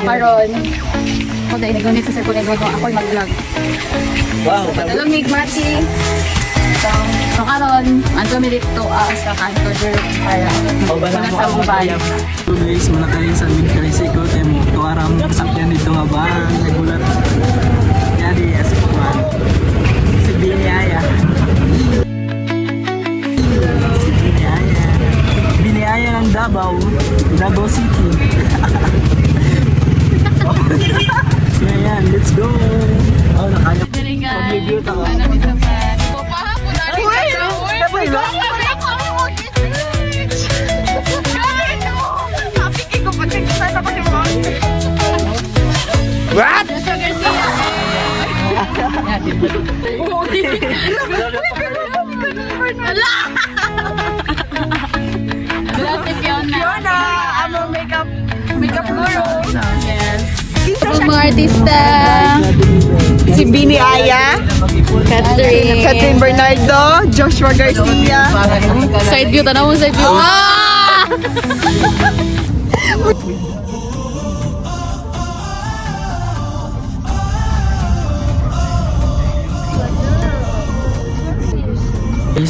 karon ako dahil nag-unit sa cellphone ko ako'y mag-vlog. Wow. So, padulong ni Mati. So karon, anto mi dito sa kanto der para wala sa mobile. So guys, muna tayo sa Midcrisiko. Tayo mo, tuwarang sakyan dito nga ba? Nagulat. Yari, as kuman. Si Biniaya. Si Biniaya. Biniaya ng Davao. Davao City. So yan, let's go. Oh, nakaya. Pag-review ako. What? Fiona, amo makeup guru. Yes. Mga artista. Si Biniaya, Catherine Bernardo, Joshua Garcia. Side view, tanaw mo side view.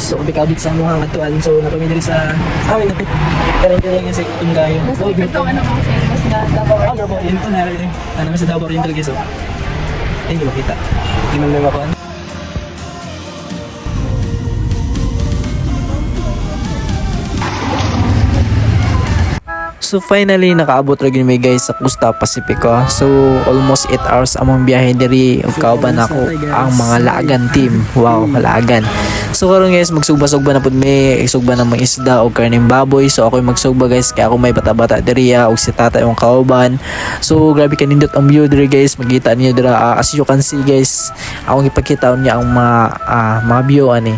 So, kabit sa mga katuan. So, napamili sa... napit. Karang-karang yung sa Tungayo. So, Ito ano kung famous na Davao. Davao. Yun ito na rin. Ano sa Davao rin talaga. So, hindi makita. Hindi mo naman ako. So finally nakaabot ra gyud mi guys sa Costa Pacifico. So almost 8 hours among biyahe diri ug kauban ako ang mga Laagan team. Wow, Laagan. So karon guys magsugba-sugba na pud mi, isugba na mga isda o karning baboy. So ako magsugba guys kaya ako may bata-bata diri ug si tata yung kauban. So grabe kanindot ang view diri guys. Makita niyo dira as you can see guys. Akong ipakita niya ang mga view ani.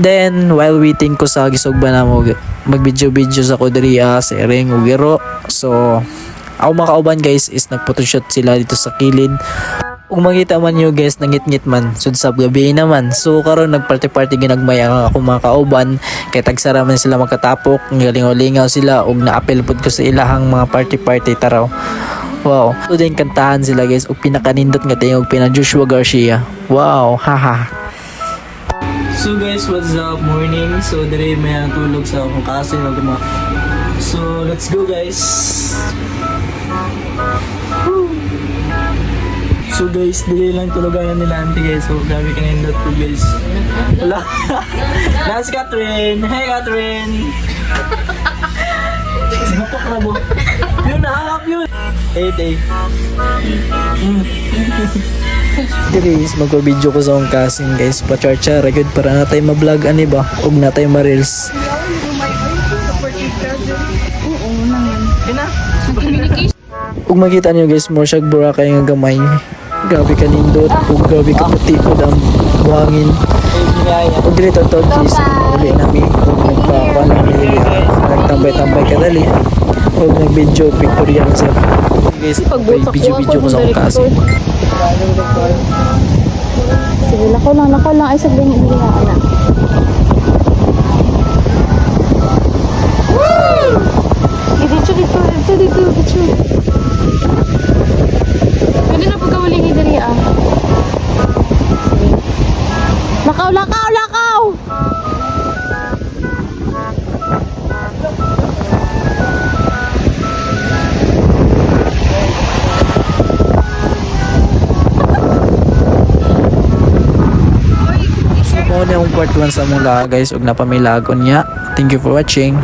Then while waiting ko sa gisugba na mo mag-video sa ko diri sa Ering Ugero. So ako mga kauban guys is nagphotoshoot sila dito sa kilid. Kung makita man nyo guys nangit-ngit man sud sa gabi naman. So karon nagparty-party ginagmay ang ako mga kauban kay tagsara man sila magkatapok, ngalingaw-lingaw sila ug naapel pud ko sa ilahang mga party-party taraw. Wow. So din kantahan sila guys ug pinakanindot nga tingog pina Joshua Garcia. Wow, haha. So guys, what's up? Morning. So diri may tulog sa akong kaso yung So let's go guys. So guys, dili lang tulugan nila auntie guys. So grabe kanindot po guys. Wala. That's Catherine. Hey Catherine. Sinapok na mo. Yun, nahangap yun. Hey. Guys, magpa-video ko sa akong kasing guys. Pa-charcha, good para na tayo ma-vlog ani ba? Huwag na tayo ma-reels. Huwag makita niyo guys, more siya Boracay nga gamay. Grabe ka nindot. Huwag grabe ka puti po ang buhangin. Huwag dito to guys. Uli namin. Huwag nagpapala namin. Nagtambay-tambay ka dali. Huwag nag-video pictorial sa guys. Video ko sa akong kasing. Sige, lako lang. Ay, sabihin hindi nga anak. Dito. Pwede na pagkawaling idari ah. Lakaw! Muna yung part 1 sa mula guys ug napamilagon niya. Thank you for watching.